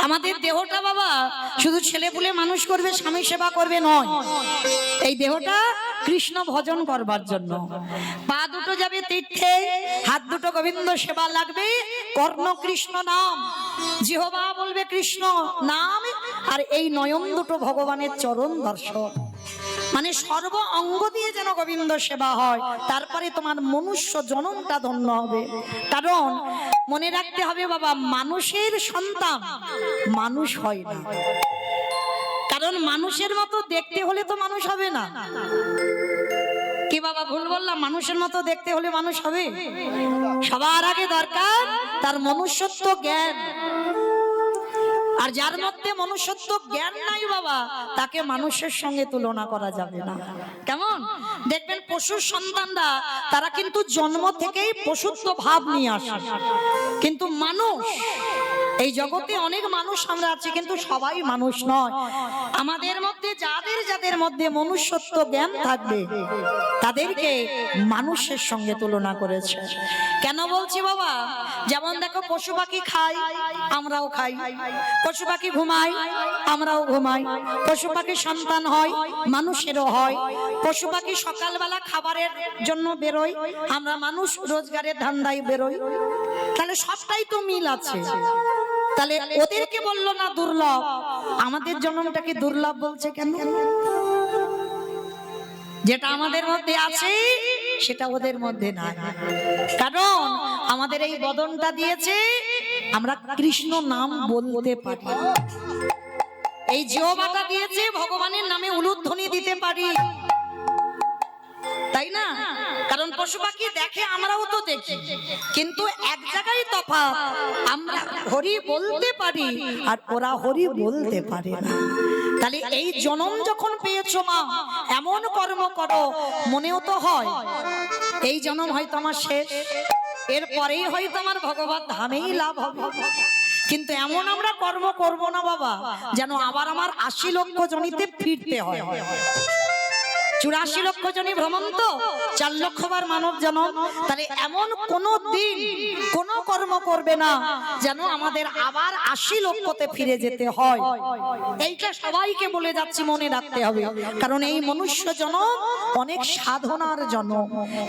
আমাদের দেহটা বাবা শুধু ছেলে পুলে মানুষ করবে, স্বামী সেবা করবে নয়, এই দেহটা কৃষ্ণ ভজন করবার জন্য। পা দুটো যাবে তীর্থে, হাত দুটো গোবিন্দ সেবা লাগবে, কর্ণ কৃষ্ণ নাম, জিহ্বা বলবে কৃষ্ণ নাম, আর এই নয়ন দুটো ভগবানের চরণ দর্শন। মানে সর্ব অঙ্গ দিয়ে যেন গোবিন্দ সেবা হয়, তারপরে তোমার মনুষ্য জনমটা ধন্য হবে। কারণ মনে রাখতে হবে বাবা, মানুষের সন্তান মানুষ হয় না। কারণ মানুষের মতো দেখতে হলে তো মানুষ হবে না। কি বাবা ভুল বললাম? মানুষের মতো দেখতে হলে মানুষ হবে? সবার আগে দরকার তার মনুষ্যত্ব জ্ঞান। আর যার মধ্যে মনুষ্যত্ব জ্ঞান নাই বাবা, তাকে মানুষের সঙ্গে তুলনা করা যাবে না। কেমন দেখবেন পশুর সন্তানরা, তারা কিন্তু জন্ম থেকেই পশুত্ব ভাব নিয়ে আসে। কিন্তু মানুষ, এই জগতে অনেক মানুষ আমরা আছি, কিন্তু সবাই মানুষ নয়। আমাদের মধ্যে যাদের যাদের মধ্যে মনুষ্যত্ব জ্ঞান থাকবে, তাদেরকে মানুষের সঙ্গে তুলনা করেছে। কেন বলছি বাবা? যেমন দেখো, পশু পাখি খায়, আমরাও খাই। পশু পাখি ঘুমায়, আমরাও ঘুমাই। পশু পাখি সন্তান হয়, মানুষেরও হয়। পশু পাখি সকালবেলা খাবারের জন্য বেরোয়, আমরা মানুষ রোজগারের ধান্দায় বেরোই। তাহলে সবটাই তো মিল আছে। তাহলে ওদেরকে বললো না দুর্লভ, আমাদের জন্মটাকে দুর্লভ বলছে কেন? যেটা আমাদের মধ্যে আছে সেটা ওদের মধ্যে নাই। কারণ আমাদের এই বদনটা দিয়েছে, আমরা কৃষ্ণ নাম বলতে পারি। এই জিহ্বাটা দিয়েছে, ভগবানের নামে উলুধ্বনি দিতে পারি, তাই না? কারণ পশু পাখি দেখে, আমরাও তো দেখি, কিন্তু এক জায়গায় তফাৎ, আমরা হরি বলতে পারি আর ওরা হরি বলতে পারে না। তাহলে এই জনম যখন পেয়েছো মা, এমন কর্ম করো, মনেও তো হয় এই জনম হয়তো আমার শেষ, এরপরেই হয়তো আমার ভগবত ধামেই লাভ হবে। কিন্তু এমন আমরা কর্ম করব না বাবা, যেন আবার আমার ৮০ লক্ষ জনিতে ফিরতে হয়। ৮৪ লক্ষ জনি ভ্রমণ তো ৪ লক্ষবার মানব জনম। তাহলে এমন কোন দিন কোন কর্ম করবে না যেন আমাদের আবার ৮০ লক্ষতে ফিরে যেতে হয়। এইটা সবাইকে বলে যাচ্ছি, মনে রাখতে হবে। কারণ এই মনুষ্য জনম অনেক সাধনার জনম।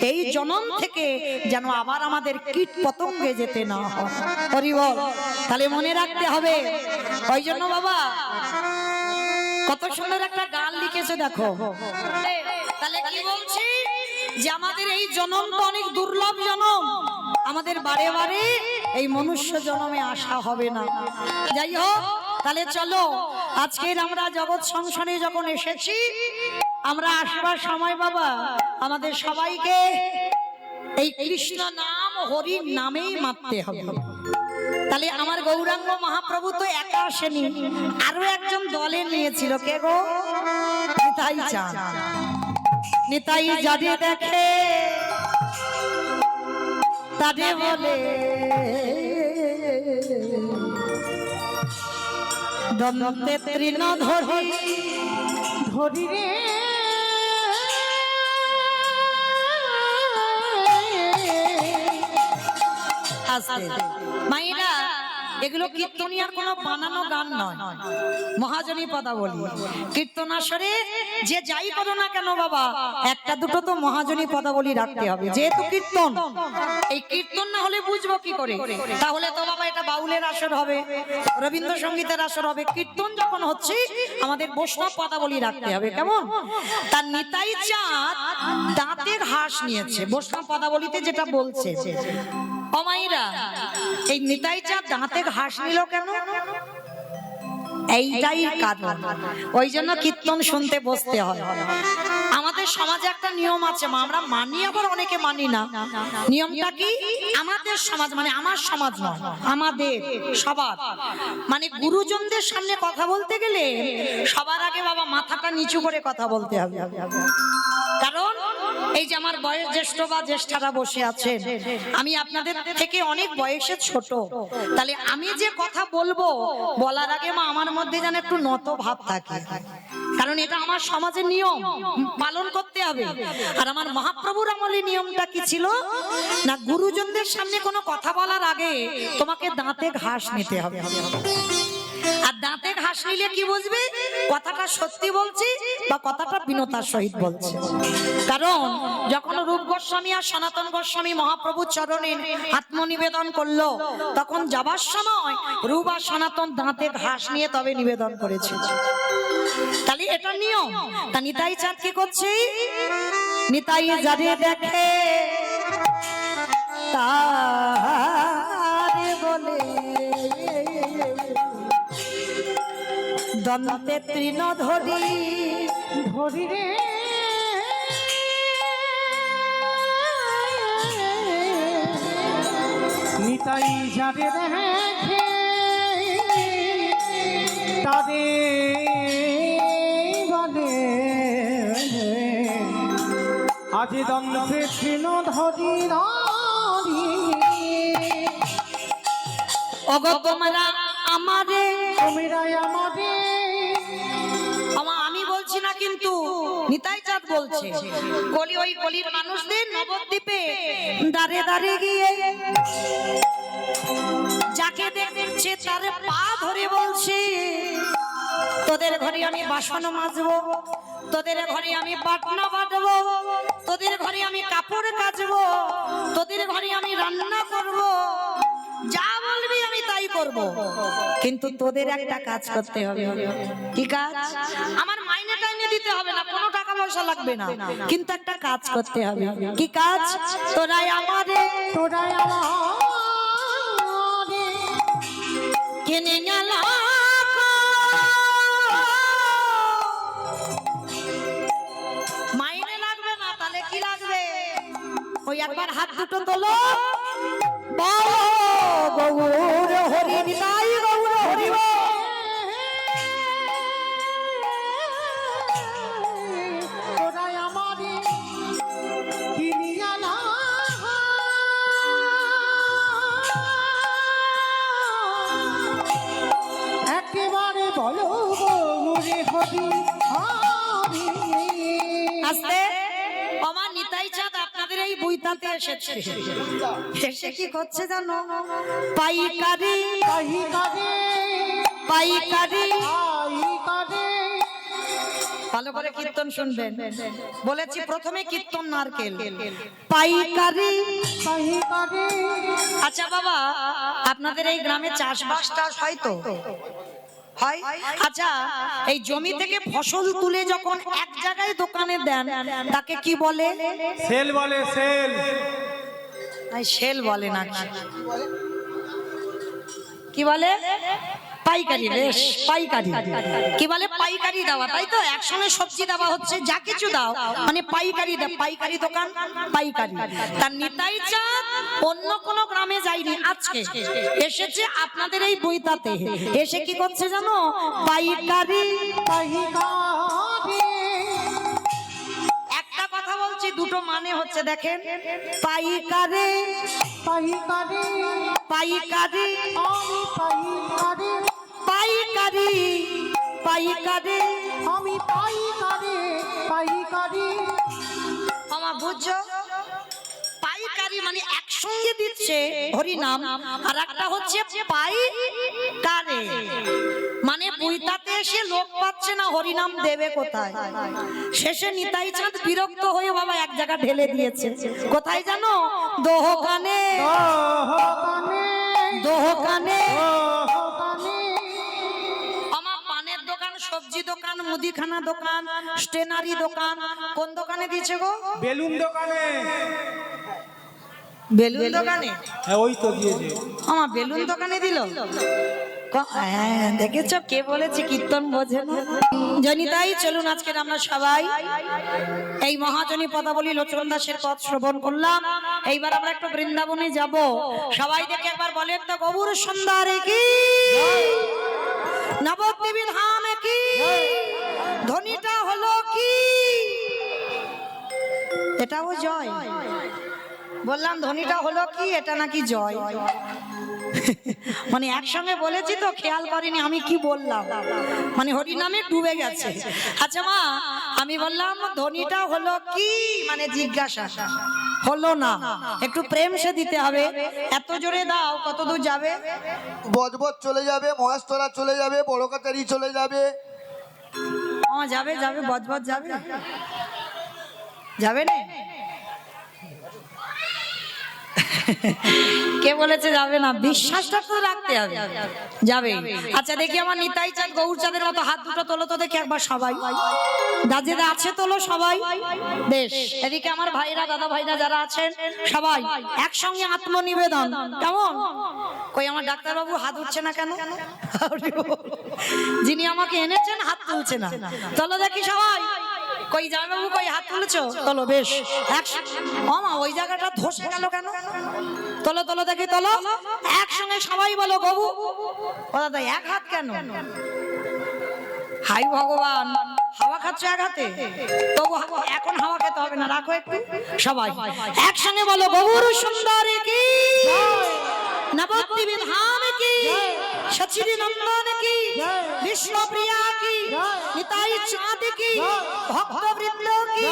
এই জনম থেকে যেন আবার আমাদের কীট পতঙ্গে যেতে না হয়। হরি বল। তাহলে মনে রাখতে হবে। ওই জন্য বাবা কত সুন্দর একটা গান লিখেছে দেখো। তাহলে কি বলছি? যে আমাদের এই জনম তো অনেক দুর্লভ জনম, আমাদের বারে বারে এই মনুষ্য জনমে আসা হবে না। যাই হোক, তাহলে চলো আজকের আমরা জগৎ সংসারে যখন এসেছি, আমরা আসবার সময় বাবা আমাদের সবাইকে এই কৃষ্ণ নাম হরির নামেই মাপতে হবে। তাহলে আমার গৌরাঙ্গ মহাপ্রভু তো একা আসেনি, আরো একজন দলে নিয়েছিল। কে গো? নিতাই চাঁদ। নিতাই যাদের দেখে তাদের বলে দমতে তৃণ ধরি ধরি রে মাইরা। এগুলো কীর্তনিয়ার কোনো বানানো গান নয়, মহাজনী পদাবলী। কীর্তন আসরে যে যাই করো না কেন বাবা, একটা দুটো তো মহাজনী পদাবলী রাখতে হবে। যেহেতু কীর্তন, এই কীর্তন না হলে বুঝবো কি করে? তাহলে তো বাবা এটা বাউলের আসর হবে, রবীন্দ্রসঙ্গীতের আসর হবে। কীর্তন যখন হচ্ছে আমাদের বৈষ্ণব পদাবলী রাখতে হবে। কেমন? তার নিতাই চাঁদ দাঁতের হাঁস নিয়েছে বৈষ্ণব পদাবলীতে, যেটা বলছে অমাইরা। এই নিতাই চাঁদ দাঁতের হাঁস নিল কেন? এইটাই কারণ। ওই জন্য কীর্তন শুনতে বসতে হয়। আমাদের সমাজে একটা নিয়ম আছে মা, আমরা মানি আবার অনেকে মানি না। নিয়মটা কি? আমাদের সমাজ মানে আমার সমাজ নয়, আমাদের সবার মানে গুরুজনদের সামনে কথা বলতে গেলে সবার আগে বাবা মাথাটা নিচু করে কথা বলতে হবে। কারণ এই যে আমার বয়স জ্যেষ্ঠ বা জ্যেষ্ঠারা বসে আছেন, আমি আপনাদের থেকে অনেক বয়সে ছোট। তাহলে আমি যে কথা বলবো বলার আগে মা আমার মধ্যে যেন একটু নত ভাব থাকে। কারণ এটা আমার সমাজের নিয়ম, পালন করতে হবে। আর আমার মহাপ্রভুর আমলে নিয়মটা কি ছিল না, গুরুজনদের সামনে কোনো কথা বলার আগে তোমাকে দাঁতে ঘাস নিতে হবে। আর দাঁতে ঘাস নিলে কি বুঝবি কথাটা সত্যি বলছি বা কথাটা বিনতার সহিত বলছি। কারণ যখন রূপ গোস্বামী আর সনাতন গোস্বামী মহাপ্রভুর চরণে আত্মনিবেদন করলো, তখন যাবার সময় রূপ আর সনাতন দাঁতে ঘাস নিয়ে তবে নিবেদন করেছে। তাহলে এটা নিয়ম। তা নিতাই চাঁদ কি করছে? নিতাই যারে দেখে তারে বলে দন্তে তৃণ ধরি ধরি রে নিতাই যারে দেখে তাদের বলে আজ দন্তে তৃণ ধরি ধরি। ওগো তোমরা আমারে তোমরাই আমাদের। আমি বলছি না, কিন্তু নিতাই চাঁদ বলছে। কলি ওই কলির মানুষদের নবদ্বীপে দাঁড়ে দাঁড়ে গিয়ে যাকে দেখছে তার পা ধরে বলছে, তোদের ঘরে আমি বাসন মাজবো, তোদের ঘরে আমি বাটনা বাটবো, তোদের ঘরে আমি কাপড় কাচবো, তোদের ঘরে আমি রান্না করব, যা বলবি আমি তাই করব, কিন্তু তোদের একটা কাজ করতে হবে। কি কাজ? আমার মাইনে টাইনে দিতে হবে না, কোনো টাকা পয়সা লাগবে না, কিন্তু একটা কাজ করতে হবে। কি কাজ? তোরাই আমারে তোরাই আমারে কিনে গেলা মাইনে লাগবে না, তাহলে কি লাগবে? ওই একবার হাত দুটো তোলো, গৌর হরি নিতাই গৌর হরি তোরাই আমারে কিনিয়া না একেবারে বলো গৌরে হরি হরি। আস্তে আমার নিতাই চাঁদ আপনাদের এই বইতাতে এসেছে। এসে কি করছে জানো? পাইকারি পাইকারি পাইকারি পাইকারি। ভালো করে কীর্তন শুনবেন। বলেছি প্রথমে কীর্তন নারকেল, পাইকারি পাইকারি। আচ্ছা বাবা, আপনাদের এই গ্রামে চাষবাসটা হয় তো? হয়। আচ্ছা, এই জমি থেকে ফসল তুলে যখন এক জায়গায় দোকানে দেন তাকে কি বলে? সেল বলে, সেল। সেল বলে না, কি বলে? পাইকারি। বেশ, পাইকারি। কি বলে? পাইকারি দেওয়া, তাই তো? একসঙ্গে সবজি দেওয়া হচ্ছে, যা কিছু দাও মানে পাইকারি দাও, পাইকারি দোকান, পাইকারি। তার নিতাই চাঁদ অন্য কোনো গ্রামে যায়নি, আজকে এসেছে আপনাদের এই বইতাতে। এসে কি করছে জানো? পাইকারি পাইকারি। একটা কথা বলছি, দুটো মানে হচ্ছে, দেখেন। পাইকারি পাইকারি পাইকারি আমি পাইকারি পাইকারি পাইকারি আমি পাইকারি পাইকারি। আমার বুঝছো? পাইকারি মানে একসঙ্গে দিচ্ছে হরি নাম, আর একটা হচ্ছে পাইকারি মানে বইতাতে এসে লোক পাচ্ছে না, হরি নাম দেবে কোথায়? শেষে নিতাই চাঁদ বিরক্ত হয়ে বাবা এক জায়গা ঢেলে দিয়েছে। কোথায় জানো? দোকানে দোকানে দোকানে দোকানে। আমার পানের দোকান, সবজি দোকান, মুদিখানা দোকান, স্টেনারি দোকান। কোন দোকানে দিয়েছে গো? বেলুন দোকানে। বেলুন দোকানে? হ্যাঁ, ওই তো দিয়েছে। আমার বেলুন দোকানে দিল। হ্যাঁ, দেখেছো কে বলেছে কীর্তন বোঝে না? জনিতাই চলুন আজকে আমরা সবাই এই মহাজনী পদাবলী লোচন দাসের পথ শ্রবণ করলাম। এইবার আমরা একটু বৃন্দাবনে যাব। সবাই দেখে একবার বলেন তো, গৌর সুন্দরে কি, নবদ্বীপ ধামে কি, ধ্বনিটা হলো কি? এটাও জয়। বললাম ধ্বনিটা হলো কি, এটা নাকি জয়। মানে একসঙ্গে বলেছি তো, খেয়াল করিনি আমি কি বললাম, মানে হরি নামে ডুবে গেছে। আচ্ছা মা, আমি বললাম ধ্বনিটা হলো কি, মানে জিজ্ঞাসা। হলো না, একটু প্রেম সে দিতে হবে। এত জোরে দাও, কত দূর যাবে? বজবজ চলে যাবে, মহেশতলা চলে যাবে, বড় কাচারি চলে যাবে। যাবে যাবে, বজবজ যাবে, যাবে না? কে বলেছে যাবে না? বিশ্বাসটা তো রাখতে হবে, যাবে। আচ্ছা দেখি আমার নিতাই চাঁদ গৌরচাঁদের মতো হাত দুটো তোলো তো দেখি একবার সবাই। দাদিদা আছে তোলো সবাই, বেশ। এদিকে আমার ভাইরা, দাদা ভাইরা যারা আছেন সবাই একসঙ্গে আত্মনিবেদন। কেমন? কই আমার ডাক্তারবাবু হাত উঠছে না কেন? যিনি আমাকে এনেছেন হাত তুলছে না, তোলো দেখি সবাই। কই জামাইবাবু কই হাত তুলেছো? তোলো, বেশ। মা ওই জায়গাটা ধসে গেল কেন? তোলো তোলো দেখি, তোলো একসঙ্গে সবাই বলো গবু। ও দাদা এক হাত কেন? হাই ভগবান, হাওয়া খাচ্ছ এক হাতে? তবু এখন হাওয়া খেতে হবে না, রাখো একটু। সবাই একসঙ্গে বলো গবুর সুন্দরী কি, নবদ্বীপ বিধান কি, সচিরি নন্দন কি, বিষ্ণুপ্রিয়া কি, নিতাই চাঁদ কি, ভক্তবৃন্দ কি,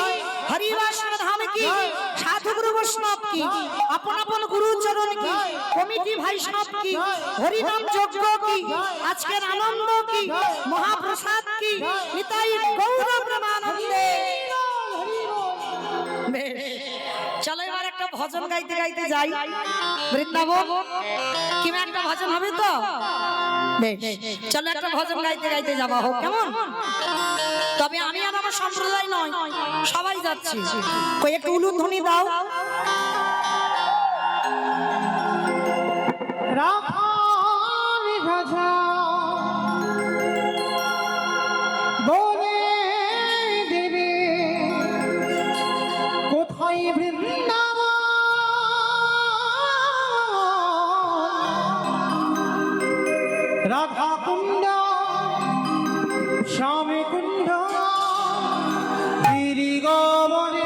হরিবাসন ধাম কি, সাধু গুরু বৈষ্ণব কি, আপন আপন গুরু চরণ কি, কমিটি বৈষ্ণব কি, হরিনাম যজ্ঞ কি, আজকের আনন্দ কি, মহাপ্রসাদ কি, নিতাই গৌর প্রেমানন্দে। বেশ, চলো এবার একটা ভজন গাইতে গাইতে যাই বৃন্দাবন। কি একটা ভজন হবে তো? বেশ, চলো একটা ভজন গাইতে গাইতে যাওয়া হোক, কেমন? তবে আমি আর আমার সম্প্রদায় নয়, সবাই যাচ্ছি। কই একটু উলুধ্বনি দাও। রাখালি ভাষা বলে দেবে কোথায় বৃন্দাবন, রাধা কুণ্ড, শ্যামী কুণ্ড, গিরি গোবরে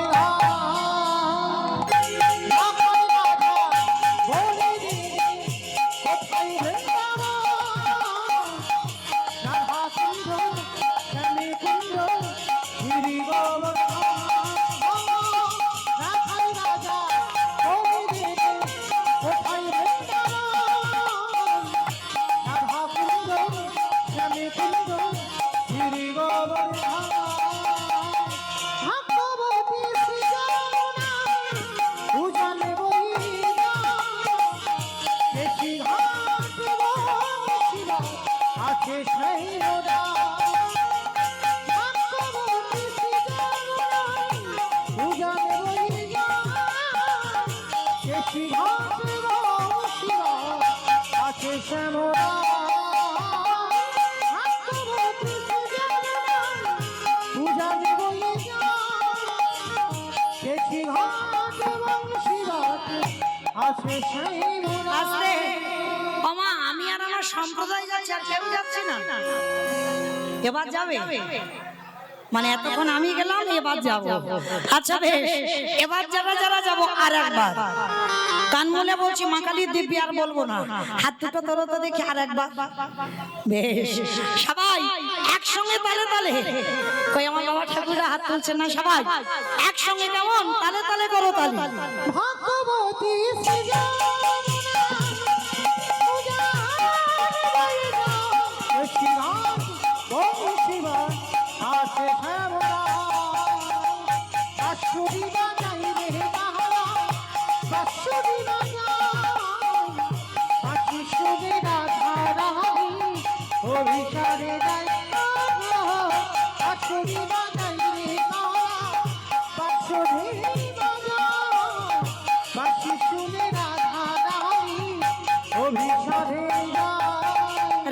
আসলে ওমা আমি আর আমার সম্প্রদায় যাচ্ছি, আর কেউ যাচ্ছে না। এবার যাবে মানে এতক্ষণ আমি গেলাম, এবার যাব। আচ্ছা বেশ, এবার যারা যারা যাবো আর একবার কান মনে বলছি, মা কালীর দিব্যি আর বলবো না। হাত দুটো তোলো তো দেখি আর একবার। বেশ, সবাই একসঙ্গে তালে তালে। কই আমার বাবা ঠাকুররা হাত তুলছে না? সবাই একসঙ্গে কেমন তালে তালে করো তালে। ভগবতী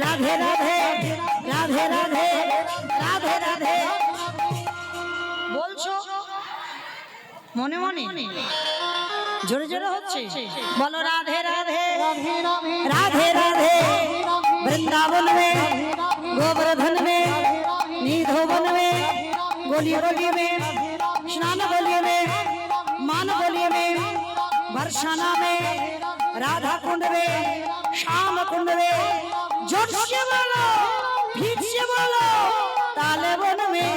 রাধে রাধে রাধে রাধে রাধে রাধে বলছো মনে মনে, জোরে জোরে হচ্ছে। বলো রাধে রাধে রাধে রাধে, वृंदावन में, गोवर्धन में, निधोवन में, गोली गोली में, स्नान गोली में, मान गोली में, बरसाना में, राधा कुंड में, श्याम कुंड में, जोर से बोलो, ठीक से बोलो, ताले वन में,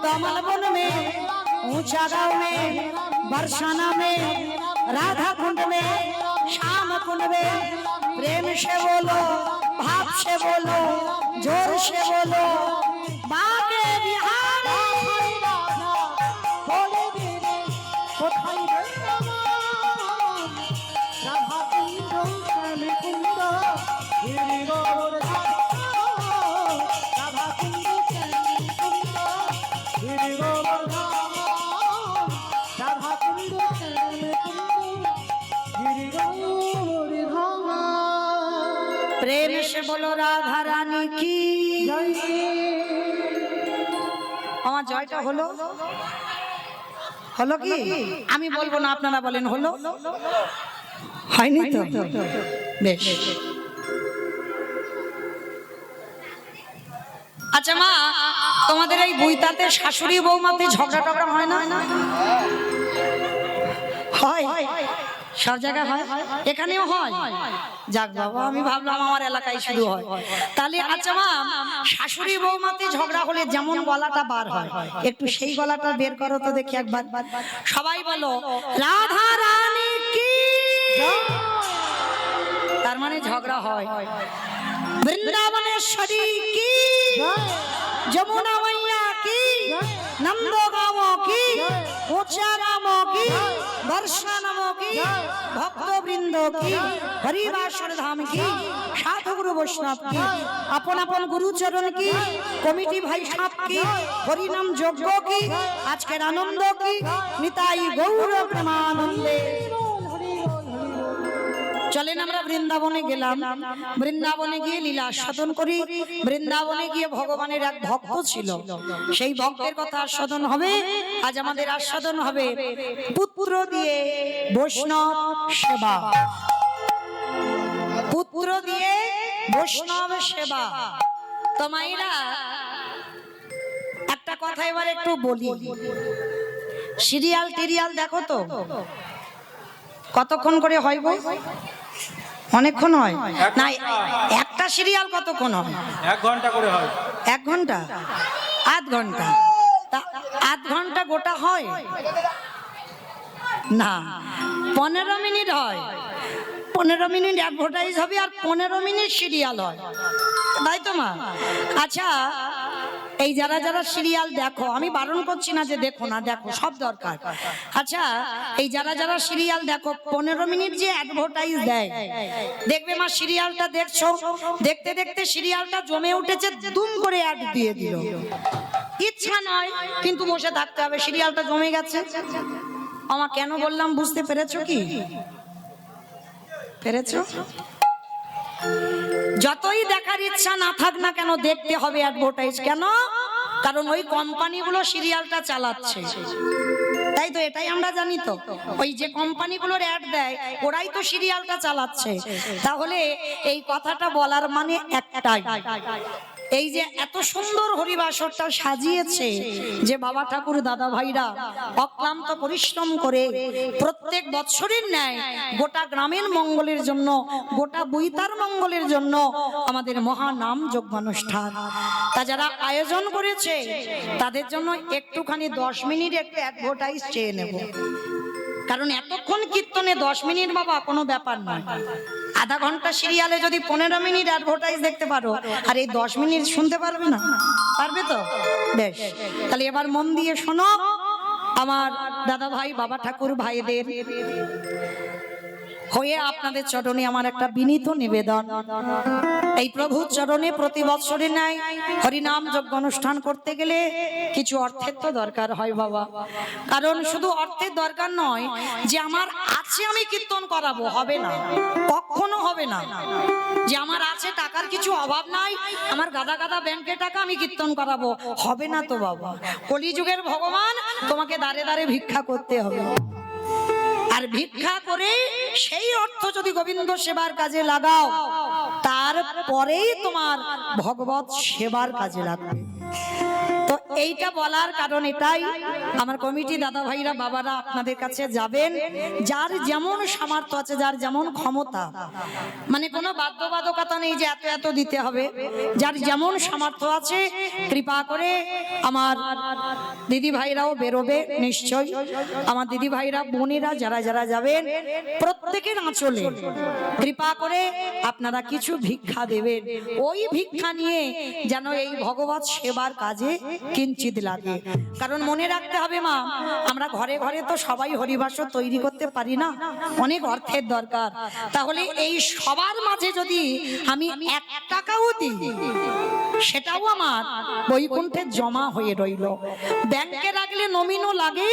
कमल वन में, ऊंचा गांव में बरसाना में राधा कुंड में श्याम कुंड में प्रेम से बोलो भाव से बोलो जोर से बोलो बागे बिहार বলে দিলে কোথায় বৃন্দাবন রাধা কুণ্ড শ্যাম কুণ্ড গিরিগর ধাম রাধা কুণ্ড শ্যাম কুণ্ড গিরিগর ধাম রাধা কুণ্ড শ্যাম কুণ্ড গিরিগর ধাম प्रेम से बोलो राधा रानी की জয় আমার জয়টা হলো হলো কি আমি বলবো না আপনারা বলেন হলো হয়নি তো বেশ আচ্ছা মা তোমাদের এই বইতাতে শাশুড়ি বৌমাতে ঝগড়া টগড়া হয় না হয় সব জায়গায় হয় এখানেও হয় যাক বাবা আমি ভাবলাম আমার এলাকায় শুধু হয় তাহলে আচ্ছা মা শাশুড়ি বৌমাতে ঝগড়া হলে যেমন গলাটা বার হয় একটু সেই গলাটা বের করো তো দেখি একবার সবাই বলো রাধা রানী কি তার মানে ঝগড়া হয় বৃন্দাবনেশ্বরী কি যমুনা মাইয়া কি নন্দগাঁও কি উচ্চারাম কি দর্শনম কি ভক্তবৃন্দ কি হরিবাসর ধাম কি সাধুগুরু বৈষ্ণব কি আপন আপন গুরুচরণ কি কমিটি ভাই সাপ কি হরিনাম যজ্ঞ কি আজকের আনন্দ কি নিতাই গৌর প্রেমানন্দে চলেন আমরা বৃন্দাবনে গেলাম বৃন্দাবনে গিয়ে লীলা আস্বাদন করি বৃন্দাবনে গিয়ে ভগবানের এক ভক্ত ছিল সেই ভক্তের কথা আস্বাদন হবে আজ আমাদের আস্বাদন হবে পুত্র দিয়ে বৈষ্ণব সেবা পুত্র দিয়ে বৈষ্ণব সেবা তো মাইরা একটা কথা এবার একটু বলি সিরিয়াল টিরিয়াল দেখো তো কতক্ষণ করে হয় গো অনেকক্ষণ হয় না একটা সিরিয়াল কতক্ষণ হয় 1 ঘন্টা করে হয় 1 ঘন্টা আধ ঘন্টা তা আধ ঘন্টা গোটা হয় না 15 মিনিট হয় 15 মিনিট অ্যাডভার্টাইজ হবে আর 15 মিনিট সিরিয়াল হয় তাই তো মা আচ্ছা এই যারা যারা সিরিয়াল দেখো আমি বারণ করছি না যে দেখো না দেখো সব দরকার আচ্ছা এই যারা যারা সিরিয়াল দেখো 15 মিনিট যে অ্যাডভার্টাইজ দেয় দেখবে মা সিরিয়ালটা দেখছো দেখতে দেখতে সিরিয়ালটা জমে উঠেছে দুম করে অ্যাড দিয়ে দিল ইচ্ছা নয় কিন্তু বসে থাকতে হবে সিরিয়ালটা জমে গেছে আমা কেন বললাম বুঝতে পেরেছো কি পেরেছো যতই দেখার ইচ্ছা না থাক না কেন দেখতে হবে অ্যাডভার্টাইজ কেন কারণ ওই কোম্পানিগুলো সিরিয়ালটা চালাচ্ছে তাই তো এটাই আমরা জানি তো ওই যে কোম্পানিগুলোর অ্যাড দেয় ওরাই তো সিরিয়ালটা চালাচ্ছে তাহলে এই কথাটা বলার মানে একটাই এই যে এত সুন্দর হরিবাসরটা সাজিয়েছে যে বাবা ঠাকুর দাদা ভাইরা অক্লান্ত পরিশ্রম করে প্রত্যেক বছরের ন্যায় গোটা গ্রামের মঙ্গলের জন্য গোটা বইতার মঙ্গলের জন্য আমাদের মহানাম যজ্ঞানুষ্ঠান তা যারা আয়োজন করেছে তাদের জন্য একটুখানি 10 মিনিট একটু অ্যাডভার্টাইজ চেয়ে নেব কারণ এতক্ষণ কীর্তনে 10 মিনিট বাবা কোনো ব্যাপার নয় আধা ঘন্টা সিরিয়ালে যদি 15 মিনিট অ্যাডভার্টাইজ দেখতে পারো আর এই 10 মিনিট শুনতে পারবে না পারবে তো বেশ তাহলে এবার মন দিয়ে শোনো আমার দাদা ভাই বাবা ঠাকুর ভাইদের হয়ে আপনাদের চরণে আমার একটা বিনীত নিবেদন এই প্রভুর চরণে প্রতি বছরে নাই হরিনাম যজ্ঞ অনুষ্ঠান করতে গেলে কিছু অর্থের তো দরকার হয় বাবা কারণ শুধু অর্থের দরকার নয় যে আমার আছে আমি কীর্তন করাবো হবে না কখনো হবে না যে আমার আছে টাকার কিছু অভাব নাই আমার গাদা গাদা ব্যাংকে টাকা আমি কীর্তন করাবো হবে না তো বাবা কলিযুগের ভগবান তোমাকে দাঁড়ে দাঁড়ে ভিক্ষা করতে হবে আর ভিক্ষা করে সেই অর্থ যদি গোবিন্দ সেবার কাজে লাগাও তারপরেই তোমার ভগবত সেবার কাজে লাগবে তো এইটা বলার কারণ এটাই, আমার কমিটি দাদা ভাইরা বাবারা আপনাদের কাছে যাবেন, যার যেমন সামর্থ্য আছে, যার যেমন ক্ষমতা, মানে কোনো বাধ্যবাধকতা নেই যে এত এত দিতে হবে, যার যেমন সামর্থ্য আছে কৃপা করে আমার দিদি ভাইরাও বেরোবে নিশ্চয়, আমার দিদি ভাইরা বোনেরা যারা যারা যাবেন প্রত্যেকের আঁচলে কৃপা করে আপনারা কিছু ভিক্ষা দেবেন। ওই ভিক্ষা নিয়ে যেন এই ভগবত সেবার কাজে কিঞ্চিত লাগে। কারণ মনে রাখতে হবে মা, আমরা ঘরে ঘরে তো সবাই হরিবাস তৈরি করতে পারি না, অনেক অর্থের দরকার। তাহলে এই সবার মাঝে যদি আমি 1 টাকাও দিই, সেটাও আমার বৈকুণ্ঠে জমা হয়ে রইল। ব্যাংকে রাখলে নমিনও লাগে,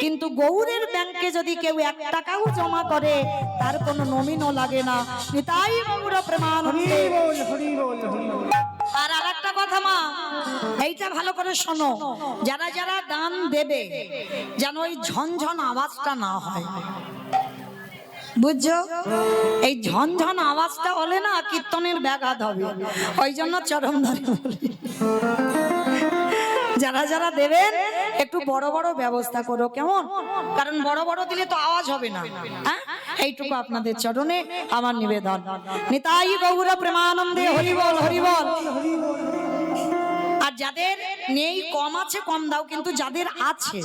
কিন্তু গৌরের ব্যাংকে যদি কেউ 1 টাকাও জমা করে তার কোনো নমিনও লাগে না। তাই গৌর প্রেমানন্দে। আর আরেকটা কথা মা, এইটা ভালো করে শোনো, যারা যারা দান দেবে যেন ওই ঝনঝন আওয়াজটা না হয়, বুঝছো? এই ঝনঝন আওয়াজটা হলে না কীর্তনের ব্যাঘাত হবে। ওই জন্য চরম ধরে বলি, যারা যারা দেবেন একটু বড় বড় ব্যবস্থা করো, কেমন? কারণ বড় বড় দিলে তো আওয়াজ হবে না। হ্যাঁ, এইটুকু আপনাদের চরণে আমার নিবেদন। নিতাই গৌর প্রেমানন্দে হরি বল, হরি বল। আর যাদের নেই, কম আছে কম দাও, কিন্তু যাদের আছে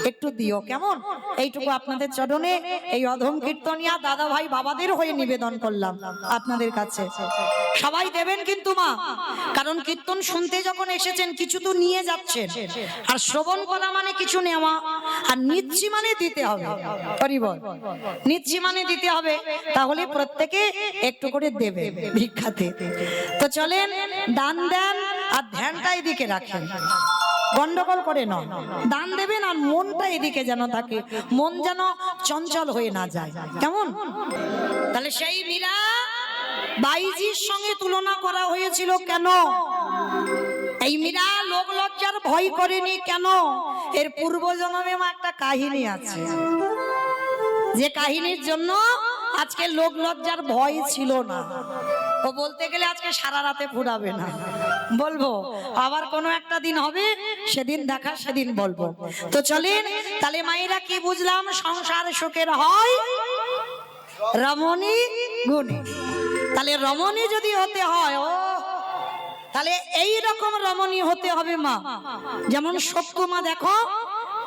একটু দিও, কেমন? এইটুকু আপনাদের চরণে এই অধম কীর্তনিয়া দাদা ভাই বাবাদের হয়ে নিবেদন করলাম আপনাদের কাছে। সবাই দেবেন কিন্তু মা, কারণ কীর্তন শুনতে যখন এসেছেন কিছু তো নিয়ে যাচ্ছেন, আর শ্রবণ করা মানে কিছু নেওয়া, আর নিচ্ছি মানে দিতে হবে। হরি বল, নিচ্ছি মানে দিতে হবে। তাহলে প্রত্যেকে একটু করে দেবে ভিক্ষাতে। তো চলেন, দান দেন আর ধ্যানটা এদিকে রাখেন, গন্ডগোল করে নয়। দান দেবেন আর মনটা এদিকে যেন থাকে, মন যেন চঞ্চল হয়ে না যায়, কেমন? তাহলে সেই মীরা বাইজির সঙ্গে তুলনা করা হয়েছিল কেন? এই মীরা লোক লজ্জার ভয় করেনি কেন? এর পূর্বজন্মে একটা কাহিনী আছে, যে কাহিনীর জন্য আজকে লোক লজ্জার ভয় ছিল না। ও বলতে গেলে আজকে সারা রাতে ফুরাবে না, বলবো আবার কোনো একটা দিন হবে, সেদিন দেখা সেদিন বলবো। তো চলেন, তাহলে মায়েরা কি বুঝলাম? সংসার সুখের হয় রমণী গুণে। তাহলে রমণী যদি হতে হয়, ও তাহলে এই রকম রমণী হতে হবে মা। যেমন সত্য মা, দেখো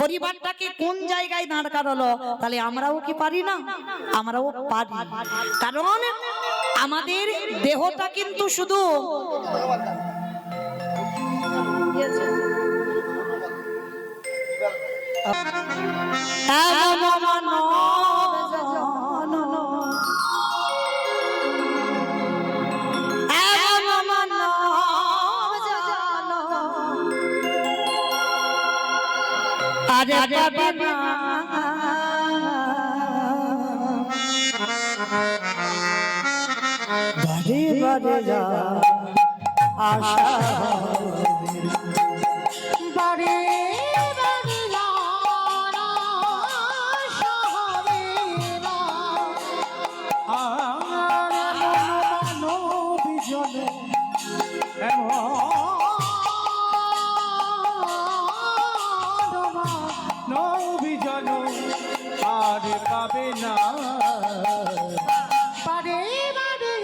পরিবারটাকে কোন জায়গায় দাঁড় করালো। তাহলে আমরাও কি পারি না? আমরাও পারি, কারণ আমাদের দেহটা কিন্তু শুধু আরে পাবে না, বারে বারে যা আশা বারে বারে আশা হবে না। আর বিজনে বিজন আর পাবে না। বারে বারে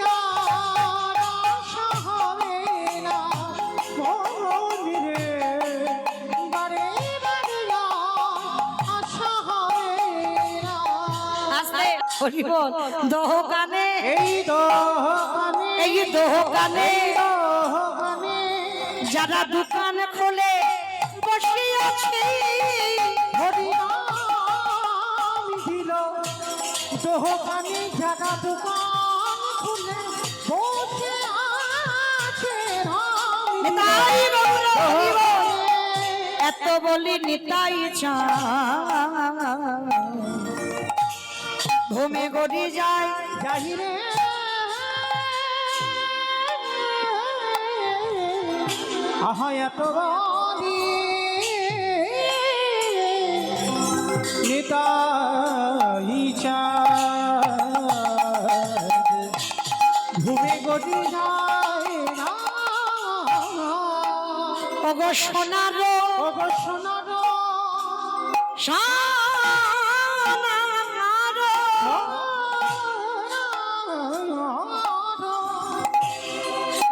আশা হবে না মনে, বারে বারে আশা হবে না। আস্তে হরি বল। দোকানে এই দোকানে, এই দোকানে দোকানে যারা দোকান খোলে বসে আছে, হরি নাম দিল দোকানে, যারা দোকান খুলে বসে আছে নিতাই গৌর হরি বল। এত বলি নিতাই চা ঘুমে গড়ি যায় যাহিরে আহা এত বলি নিতাই চা ঘুমে গড়ি যায় না। ওগো সোনার ওগো সোনার সোনার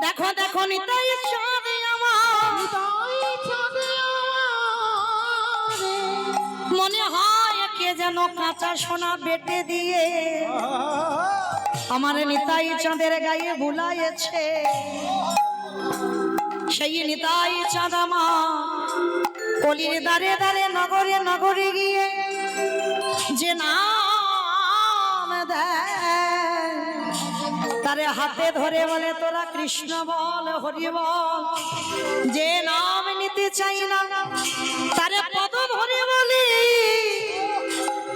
দেখো দেখো নিতাই চাঁদ আমার মনে হয় কে যেন কাঁচা সোনা বেটে দিয়ে আমার নিতাই চাঁদের গায়ে বুলাইছে। সেই নিতাই চাঁদ আমার কলির দারে দারে নগরে নগরে গিয়ে যে নাম দেয় তারে হাতে ধরে বলে তোরা কৃষ্ণ বল হরি বল। যে নাম নিতে চাই না তারে পদ ধরে বলি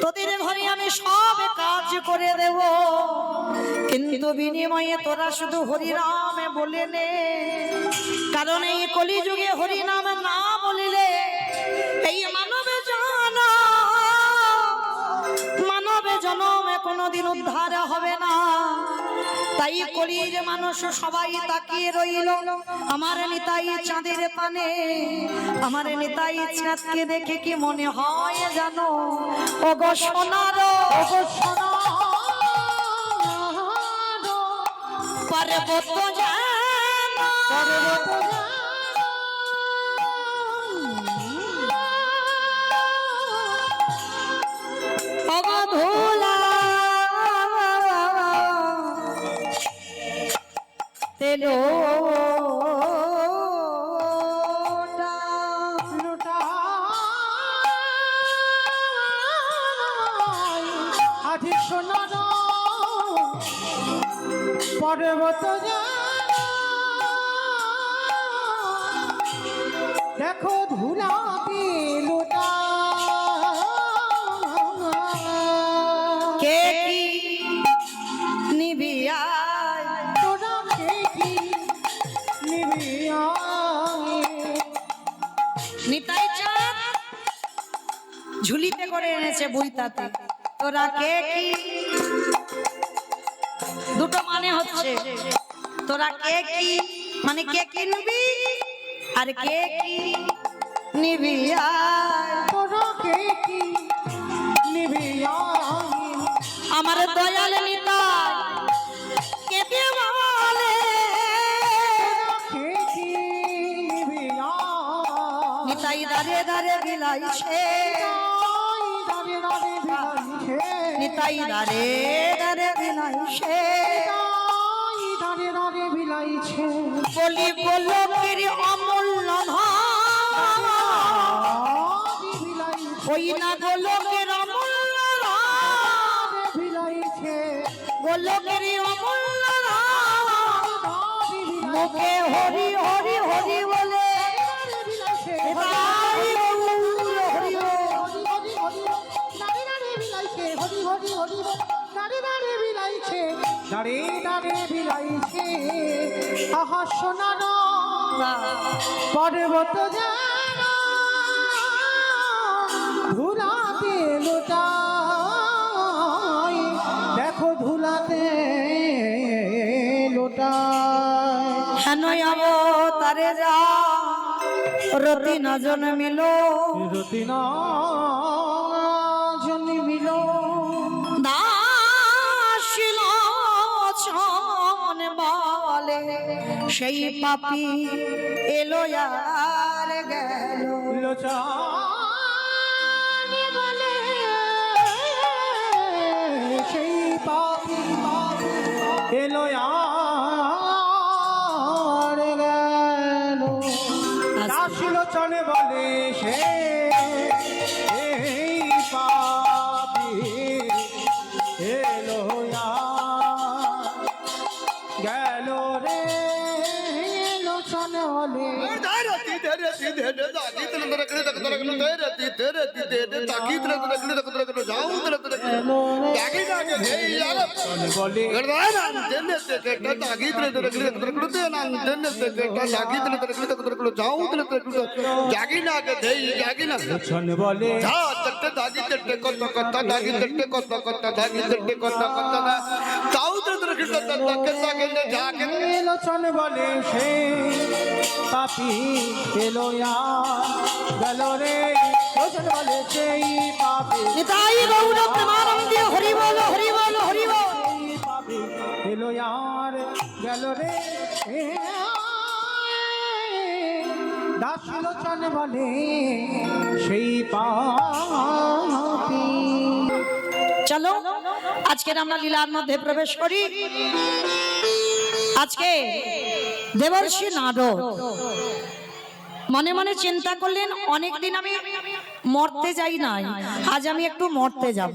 তোদের ঘরে আমি সব কাজ করে দেব, কিন্তু বিনিময়ে তোরা শুধু হরিনাম বলে নে। কারণ এই কলিযুগে হরিনাম না বলিলে এই মানবে জনমে কোনোদিন উদ্ধার হবে না। তাই কলির মানুষ সবাই তাকিয়ে রইল আমার নিতাই চাঁদের পানে। আমার নিতাই চাঁদকে দেখে কি মনে হয় জানো? ওগো সোনার ওগো সোনার পর্বত জানো পর্বত ওগো ধুলা তেলো আজি সোনার পর্বত দেখো ধুলা লোটা কে কি নিবিয়া তোরা কে কি নিবি নিতাই চাঁদ ঝুলিতে করে এনেছে বইতাতে। তোরা কে কি দুটো মানে হচ্ছে তোরা কে কি মানে কে কিনবি আর কে কি নিবি তোরা কে কি নিবি আমার দয়াল নিতাই কেঁদে বলে কে কি নিবি নিতাই দাঁড়ে দাঁড়ে বিলাইছে নিতাই দাঁড়ে দাঁড়ে বিলাইছে বলি বলো কেরি অমূল্য ধন ওই না গোলকের অমূল্য গোলকের অমূল্য মুখে হরি হরি হরি বলে তাই অমূল্য হরি দাঁড়ে দাঁড়ে বিলাইছে আহা সোনার পর্বত জানা ধুলাতে লোটায় দেখো ধুলাতে লোটায় হেন তারে যা রতি না জন্মিল রতিনা জন্মিল দাসিল ছন বলে সেই পাপি এলো আর গেল লোচানে বলে সেই পাপি এলো আর গেল দাসী লোচনে বলে সে এই পাপি এলো গেল রে লোচনে বলে বলে লোচন বলে সে পাপি এলো আর গেল রে লোচন বলে সেই পাপি নিতাই গৌর প্রেমানন্দে হরি বল হরি বল হরি বল। সেই পাপি এলো আর গেল রে দাসী লোচন বলে সেই পাপি। চলো আজকের আমরা লীলার মধ্যে প্রবেশ করি। আজকে দেবর্ষি নারদ মনে মনে চিন্তা করলেন, অনেকদিন আমি মরতে যাই নাই, আজ আমি একটু মরতে যাব।